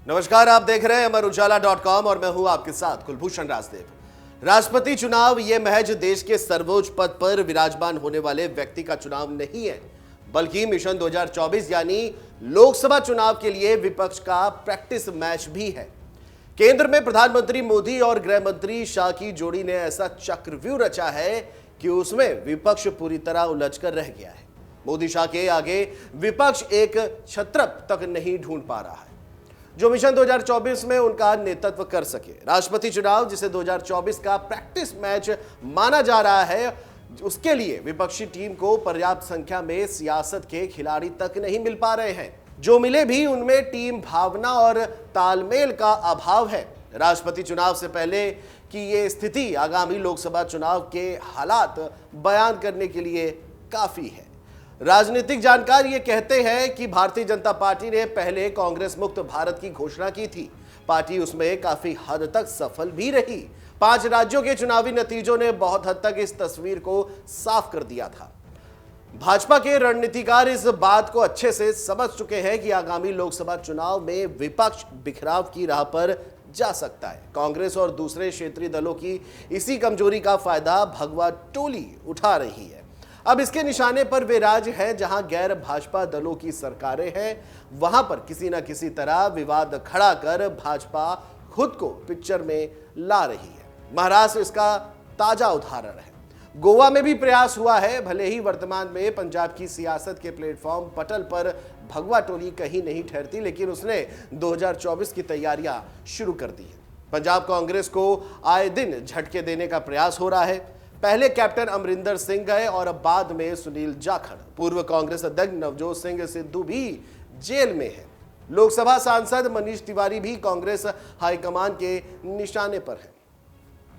नमस्कार, आप देख रहे हैं अमरउजाला.com और मैं हूं आपके साथ कुलभूषण राजदेव। राष्ट्रपति चुनाव ये महज देश के सर्वोच्च पद पर विराजमान होने वाले व्यक्ति का चुनाव नहीं है, बल्कि मिशन 2024 यानी लोकसभा चुनाव के लिए विपक्ष का प्रैक्टिस मैच भी है। केंद्र में प्रधानमंत्री मोदी और गृह मंत्री शाह की जोड़ी ने ऐसा चक्रव्यूह रचा है कि उसमें विपक्ष पूरी तरह उलझकर रह गया है। मोदी शाह के आगे विपक्ष एक छत्रप तक नहीं ढूंढ पा रहा है जो मिशन 2024 में उनका नेतृत्व कर सके। राष्ट्रपति चुनाव, जिसे 2024 का प्रैक्टिस मैच माना जा रहा है, उसके लिए विपक्षी टीम को पर्याप्त संख्या में सियासत के खिलाड़ी तक नहीं मिल पा रहे हैं। जो मिले भी उनमें टीम भावना और तालमेल का अभाव है। राष्ट्रपति चुनाव से पहले की ये स्थिति आगामी लोकसभा चुनाव के हालात बयान करने के लिए काफी है। राजनीतिक जानकार ये कहते हैं कि भारतीय जनता पार्टी ने पहले कांग्रेस मुक्त भारत की घोषणा की थी। पार्टी उसमें काफी हद तक सफल भी रही। 5 राज्यों के चुनावी नतीजों ने बहुत हद तक इस तस्वीर को साफ कर दिया था। भाजपा के रणनीतिकार इस बात को अच्छे से समझ चुके हैं कि आगामी लोकसभा चुनाव में विपक्ष बिखराव की राह पर जा सकता है। कांग्रेस और दूसरे क्षेत्रीय दलों की इसी कमजोरी का फायदा भगवा टोली उठा रही है। अब इसके निशाने पर वे राज्य हैं जहां गैर भाजपा दलों की सरकारें हैं। वहां पर किसी न किसी तरह विवाद खड़ा कर भाजपा खुद को पिक्चर में ला रही है। महाराष्ट्र इसका ताजा उदाहरण है। गोवा में भी प्रयास हुआ है। भले ही वर्तमान में पंजाब की सियासत के प्लेटफॉर्म पटल पर भगवा टोली कहीं नहीं ठहरती, लेकिन उसने 2024 की तैयारियां शुरू कर दी है। पंजाब कांग्रेस को आए दिन झटके देने का प्रयास हो रहा है। पहले कैप्टन अमरिंदर सिंह गए और अब बाद में सुनील जाखड़। पूर्व कांग्रेस अध्यक्ष नवजोत सिंह सिद्धू भी जेल में है। लोकसभा सांसद मनीष तिवारी भी कांग्रेस हाईकमान के निशाने पर है।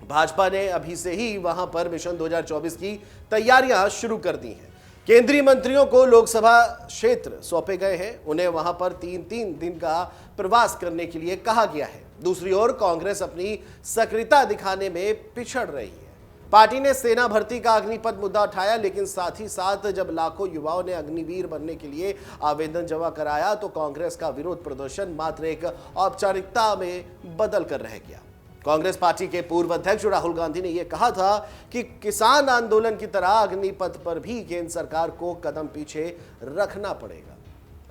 भाजपा ने अभी से ही वहां पर मिशन 2024 की तैयारियां शुरू कर दी हैं। केंद्रीय मंत्रियों को लोकसभा क्षेत्र सौंपे गए हैं। उन्हें वहां पर 3-3 दिन का प्रवास करने के लिए कहा गया है। दूसरी ओर कांग्रेस अपनी सक्रियता दिखाने में पिछड़ रही है। पार्टी ने सेना भर्ती का अग्निपथ मुद्दा उठाया, लेकिन साथ ही साथ जब लाखों युवाओं ने अग्निवीर बनने के लिए आवेदन जमा कराया तो कांग्रेस का विरोध प्रदर्शन मात्र एक औपचारिकता में बदल कर रह गया। कांग्रेस पार्टी के पूर्व अध्यक्ष राहुल गांधी ने यह कहा था कि किसान आंदोलन की तरह अग्निपथ पर भी केंद्र सरकार को कदम पीछे रखना पड़ेगा।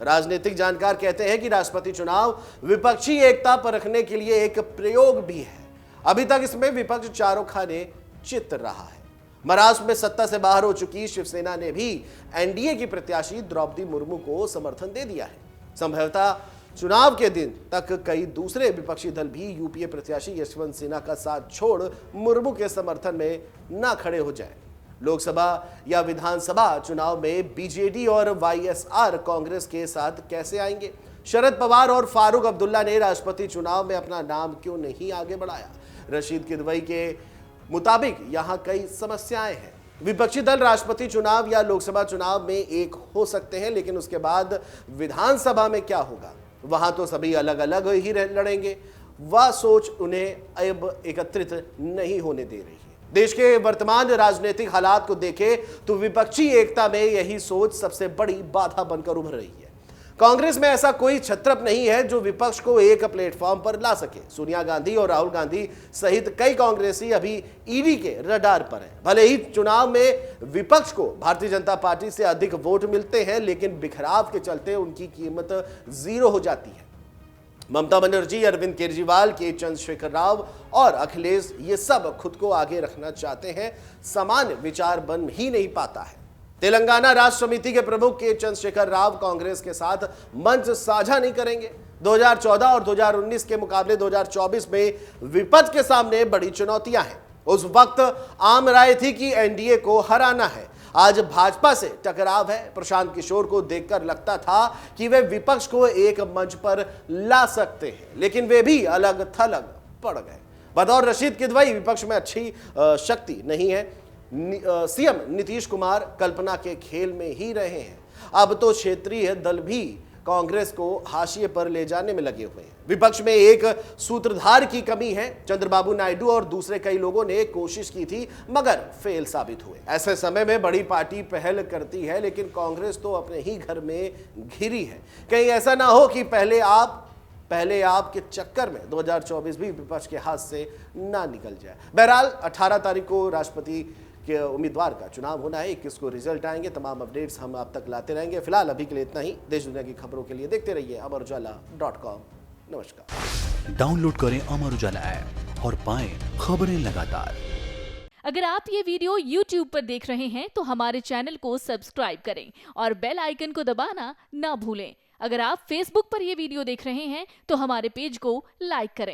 राजनीतिक जानकार कहते हैं कि राष्ट्रपति चुनाव विपक्षी एकता परखने के लिए एक प्रयोग भी है। अभी तक इसमें विपक्ष चारों खाने चित रहा है। महाराष्ट्र में सत्ता से बाहर हो चुकी शिवसेना ने भी एनडीए की प्रत्याशी द्रौपदी मुर्मू को समर्थन दे दिया है। संभवतः चुनाव के दिन तक कई दूसरे विपक्षी दल भी यूपीए प्रत्याशी यशवंत सिन्हा का साथ छोड़ मुर्मू के समर्थन में न खड़े हो जाएं। लोकसभा या विधानसभा चुनाव में बीजेडी और वाईएसआर कांग्रेस के साथ कैसे आएंगे? शरद पवार और फारूक अब्दुल्ला ने राष्ट्रपति चुनाव में अपना नाम क्यों नहीं आगे बढ़ाया? रशीद किदवई के मुताबिक यहां कई समस्याएं हैं। विपक्षी दल राष्ट्रपति चुनाव या लोकसभा चुनाव में एक हो सकते हैं, लेकिन उसके बाद विधानसभा में क्या होगा? वहां तो सभी अलग अलग ही लड़ेंगे। वह सोच उन्हें अब एकत्रित नहीं होने दे रही है। देश के वर्तमान राजनीतिक हालात को देखें तो विपक्षी एकता में यही सोच सबसे बड़ी बाधा बनकर उभर रही है। कांग्रेस में ऐसा कोई छत्रप नहीं है जो विपक्ष को एक प्लेटफॉर्म पर ला सके। सोनिया गांधी और राहुल गांधी सहित कई कांग्रेसी अभी ईडी के रडार पर हैं। भले ही चुनाव में विपक्ष को भारतीय जनता पार्टी से अधिक वोट मिलते हैं, लेकिन बिखराव के चलते उनकी कीमत 0 हो जाती है। ममता बनर्जी, अरविंद केजरीवाल, के चंद्रशेखर राव और अखिलेश ये सब खुद को आगे रखना चाहते हैं। समान विचार बन ही नहीं पाता है। तेलंगाना राष्ट्र समिति के प्रमुख के चंद्रशेखर राव कांग्रेस के साथ मंच साझा नहीं करेंगे। 2014 और 2019 के मुकाबले 2024 में विपक्ष के सामने बड़ी चुनौतियां हैं। उस वक्त आम राय थी कि एनडीए को हराना है। आज भाजपा से टकराव है। प्रशांत किशोर को देखकर लगता था कि वे विपक्ष को एक मंच पर ला सकते हैं, लेकिन वे भी अलग थलग पड़ गए। बतौर रशीद किदवई विपक्ष में अच्छी शक्ति नहीं है। सीएम नीतीश कुमार कल्पना के खेल में ही रहे हैं। अब तो क्षेत्रीय दल भी कांग्रेस को हाशिए पर ले जाने में लगे हुए हैं। विपक्ष में एक सूत्रधार की कमी है। चंद्रबाबू नायडू और दूसरे कई लोगों ने कोशिश की थी मगर फेल साबित हुए। ऐसे समय में बड़ी पार्टी पहल करती है, लेकिन कांग्रेस तो अपने ही घर में घिरी है। कहीं ऐसा ना हो कि पहले आप पहले आपके चक्कर में 2024 भी विपक्ष के हाथ से ना निकल जाए। बहरहाल 18 तारीख को राष्ट्रपति के उम्मीदवार का चुनाव होना है, 21 को रिजल्ट आएंगे। तमाम अपडेट्स हम आप तक लाते रहेंगे। फिलहाल अभी के लिए इतना ही। देश दुनिया की खबरों के लिए देखते रहिए amarujala.com। नमस्कार। डाउनलोड करें अमर उजाला ऐप और पाएं खबरें लगातार। अगर आप ये वीडियो YouTube पर देख रहे हैं तो हमारे चैनल को सब्सक्राइब करें और बेल आइकन को दबाना ना भूलें। अगर आप Facebook पर ये वीडियो देख रहे हैं तो हमारे पेज को लाइक करें।